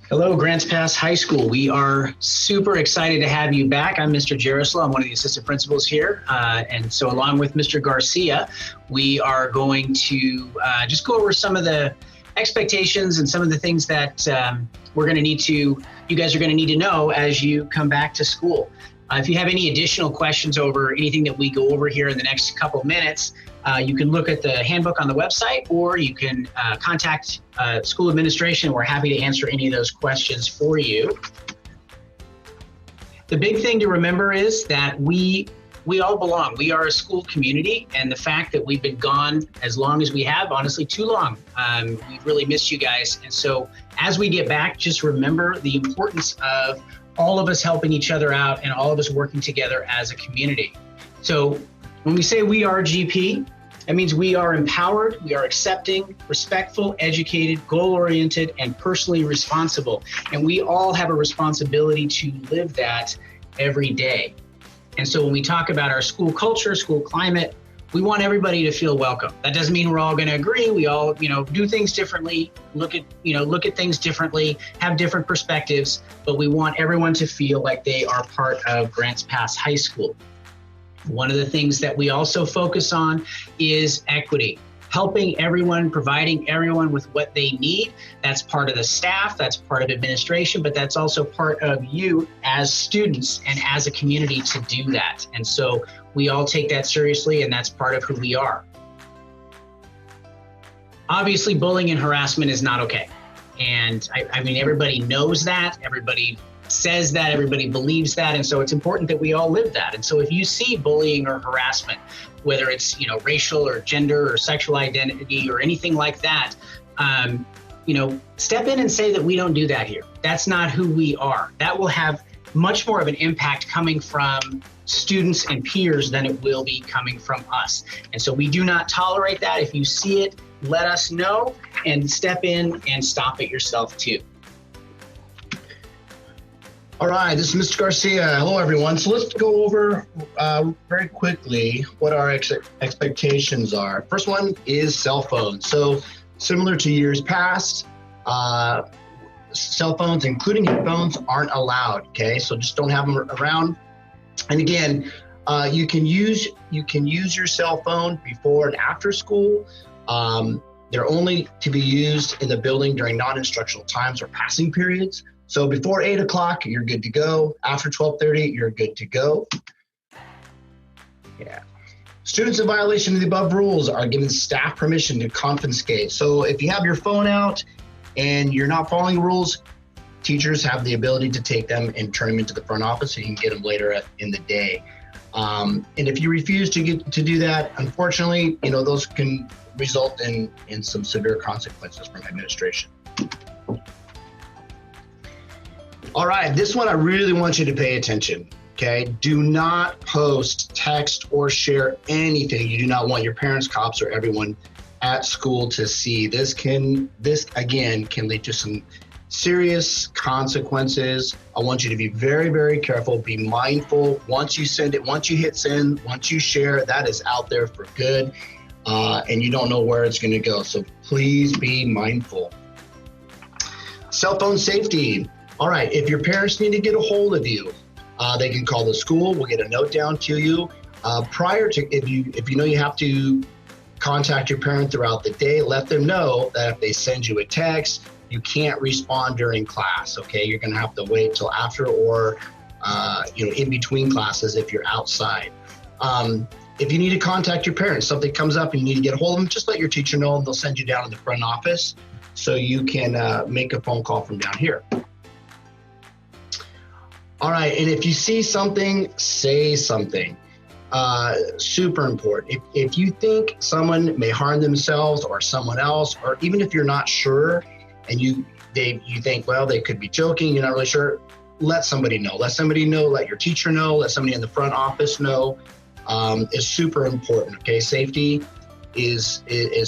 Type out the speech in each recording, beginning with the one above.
Hello, Grants Pass High School. We are super excited to have you back. I'm Mr. Jerisla. I'm one of the assistant principals here. And so along with Mr. Garcia, we are going to just go over some of the expectations and some of the things that you guys are going to need to know as you come back to school. If you have any additional questions over anything that we go over here in the next couple of minutes, you can look at the handbook on the website, or you can contact school administration. We're happy to answer any of those questions for you. The big thing to remember is that we all belong. We are a school community, and the fact that we've been gone as long as we have, honestly, too long. We've really missed you guys. And so as we get back, just remember the importance of all of us helping each other out and all of us working together as a community. So when we say we are GP, that means we are empowered, we are accepting, respectful, educated, goal-oriented, and personally responsible. And we all have a responsibility to live that every day. And so when we talk about our school culture, school climate, we want everybody to feel welcome. That doesn't mean we're all going to agree. We all, do things differently, look at things differently, have different perspectives, but we want everyone to feel like they are part of Grants Pass High School. One of the things that we also focus on is equity. Helping everyone, providing everyone with what they need. That's part of the staff, that's part of administration, but that's also part of you as students and as a community to do that. And so we all take that seriously, and that's part of who we are. Obviously, bullying and harassment is not okay. And I mean, everybody knows that, everybody says that, everybody believes that, and so it's important that we all live that. And so if you see bullying or harassment, whether it's racial or gender or sexual identity or anything like that, step in and say that we don't do that here. That's not who we are. That will have much more of an impact coming from students and peers than it will be coming from us. And so we do not tolerate that. If you see it, let us know and step in and stop it yourself too. All right, this is Mr. Garcia. Hello, everyone. So let's go over very quickly what our expectations are. First one is cell phones. So similar to years past, cell phones, including headphones, aren't allowed. Okay, so just don't have them around. And again, you can use your cell phone before and after school. They're only to be used in the building during non-instructional times or passing periods. So before 8 o'clock, you're good to go. After 12:30, you're good to go. Yeah. Students in violation of the above rules are given staff permission to confiscate. So if you have your phone out and you're not following rules, teachers have the ability to take them and turn them into the front office so you can get them later in the day. And if you refuse to do that, unfortunately, those can result in some severe consequences from administration. All right, this one I really want you to pay attention, okay? Do not post, text, or share anything you do not want your parents, cops, or everyone at school to see. This again can lead to some serious consequences. I want you to be very, very careful, be mindful. Once you send it, once you hit send, once you share, that is out there for good, and you don't know where it's gonna go. So please be mindful. Cell phone safety. All right, if your parents need to get a hold of you, they can call the school. We'll get a note down to you. Prior to, if you know you have to contact your parent throughout the day, let them know that if they send you a text, you can't respond during class, okay? You're gonna have to wait till after or in between classes if you're outside. If you need to contact your parents, something comes up and you need to get a hold of them, just let your teacher know and they'll send you down to the front office so you can make a phone call from down here. All right, and if you see something, say something. Super important. If you think someone may harm themselves or someone else, or even if you're not sure and you think, well, they could be joking, you're not really sure, let somebody know. Let somebody know, let your teacher know, let somebody in the front office know. It's super important, okay? Safety is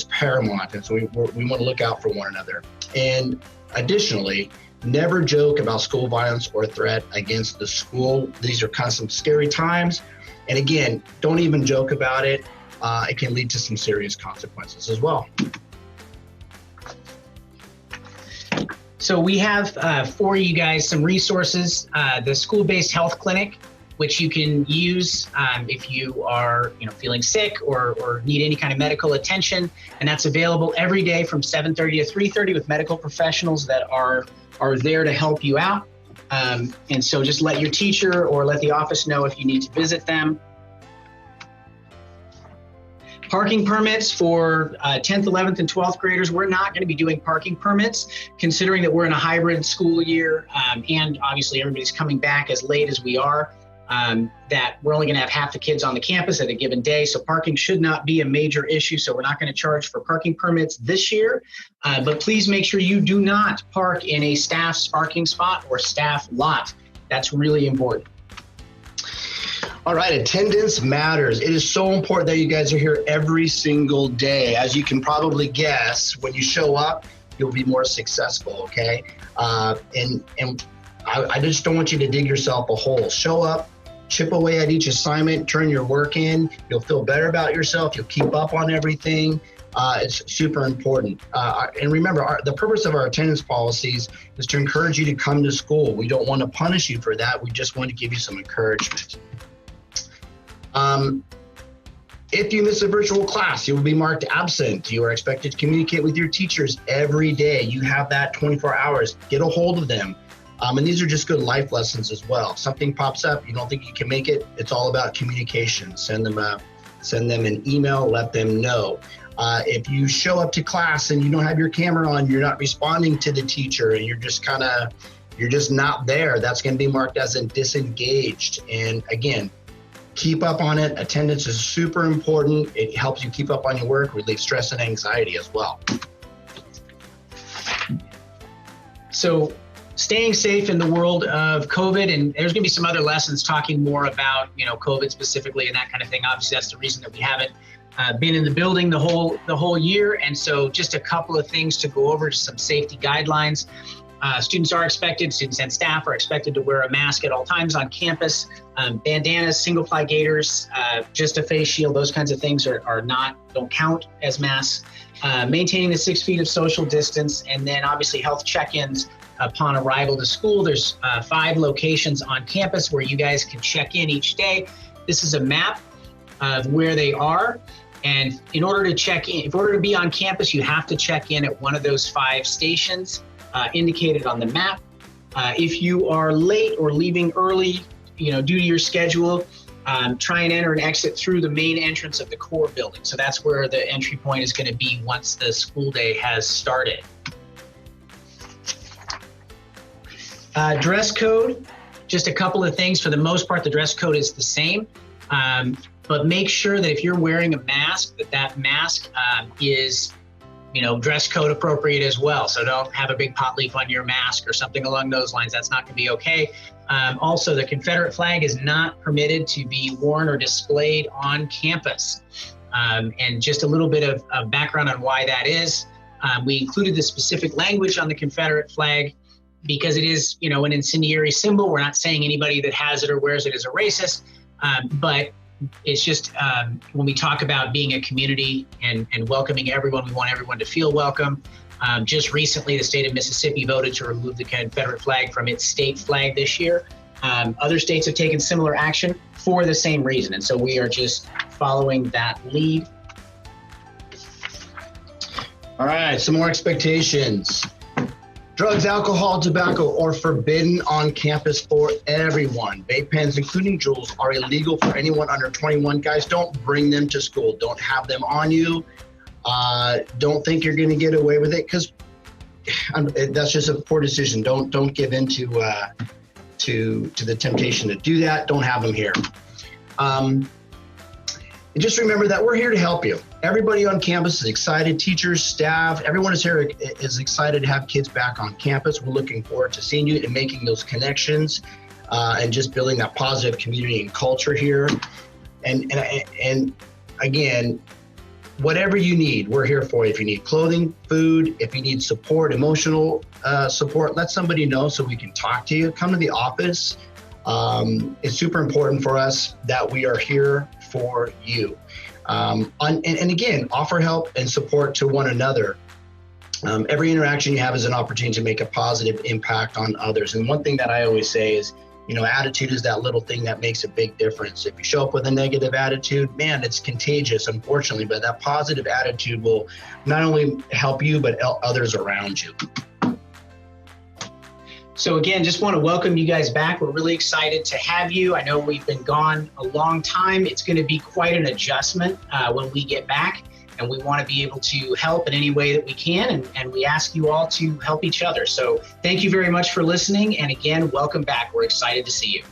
paramount, and so we want to look out for one another. And additionally, never joke about school violence or threat against the school. These are kind of some scary times. And again, don't even joke about it. It can lead to some serious consequences as well. So we have for you guys some resources, the school-based health clinic, which you can use if you are feeling sick or need any kind of medical attention. And that's available every day from 7:30 to 3:30 with medical professionals that are there to help you out. And so just let your teacher or let the office know if you need to visit them. Parking permits for 10th, 11th, and 12th graders. We're not going to be doing parking permits, considering that we're in a hybrid school year, and obviously everybody's coming back as late as we are, that we're only going to have half the kids on the campus at a given day. So parking should not be a major issue. So we're not going to charge for parking permits this year. But please make sure you do not park in a staff's parking spot or staff lot. That's really important. All right, attendance matters. It is so important that you guys are here every single day. As you can probably guess, when you show up, you'll be more successful, okay? And I just don't want you to dig yourself a hole. Show up, chip away at each assignment, turn your work in. You'll feel better about yourself. You'll keep up on everything. It's super important. And remember, the purpose of our attendance policies is to encourage you to come to school. We don't want to punish you for that. We just want to give you some encouragement. If you miss a virtual class, you will be marked absent. You are expected to communicate with your teachers every day. You have that 24 hours. Get a hold of them. And these are just good life lessons as well. Something pops up, you don't think you can make it, it's all about communication. Send them an email, let them know. If you show up to class and you don't have your camera on, you're not responding to the teacher, and you're just not there, that's going to be marked as disengaged. And again, keep up on it. Attendance is super important. It helps you keep up on your work, relieve stress and anxiety as well. So staying safe in the world of COVID, and there's going to be some other lessons talking more about, COVID specifically and that kind of thing. Obviously, that's the reason that we haven't been in the building the whole year. And so just a couple of things to go over, just some safety guidelines. Students and staff are expected to wear a mask at all times on campus. Bandanas, single-ply gaiters, just a face shield, those kinds of things don't count as masks. Maintaining the 6 feet of social distance, and then obviously health check-ins upon arrival to school. There's 5 locations on campus where you guys can check in each day. This is a map of where they are. And in order to be on campus, you have to check in at one of those 5 stations indicated on the map. If you are late or leaving early, due to your schedule, try and enter and exit through the main entrance of the core building. So that's where the entry point is going to be once the school day has started. Dress code, just a couple of things. For the most part, the dress code is the same. But make sure that if you're wearing a mask, that mask is dress code appropriate as well. So don't have a big pot leaf on your mask or something along those lines. That's not going to be okay. Also, the Confederate flag is not permitted to be worn or displayed on campus. And just a little bit of background on why that is. We included the specific language on the Confederate flag because it is, an incendiary symbol. We're not saying anybody that has it or wears it is a racist, but it's just when we talk about being a community and welcoming everyone, we want everyone to feel welcome. Just recently, the state of Mississippi voted to remove the Confederate flag from its state flag this year. Other states have taken similar action for the same reason. And so we are just following that lead. All right, some more expectations. Drugs, alcohol, tobacco are forbidden on campus for everyone. Vape pens, including Juuls, are illegal for anyone under 21. Guys, don't bring them to school. Don't have them on you. Don't think you're going to get away with it, because that's just a poor decision. Don't give in to the temptation to do that. Don't have them here. And just remember that we're here to help you. Everybody on campus is excited. Teachers, staff, everyone is excited to have kids back on campus. We're looking forward to seeing you and making those connections and just building that positive community and culture here. And again, whatever you need, we're here for you. If you need clothing, food, if you need support, emotional support, let somebody know so we can talk to you. Come to the office. It's super important for us that we are here for you. And again, offer help and support to one another. Every interaction you have is an opportunity to make a positive impact on others. And one thing that I always say is, attitude is that little thing that makes a big difference. If you show up with a negative attitude, man, it's contagious, unfortunately, but that positive attitude will not only help you, but others around you. So again, just want to welcome you guys back. We're really excited to have you. I know we've been gone a long time. It's going to be quite an adjustment when we get back, and we want to be able to help in any way that we can, and we ask you all to help each other. So thank you very much for listening, and again, welcome back. We're excited to see you.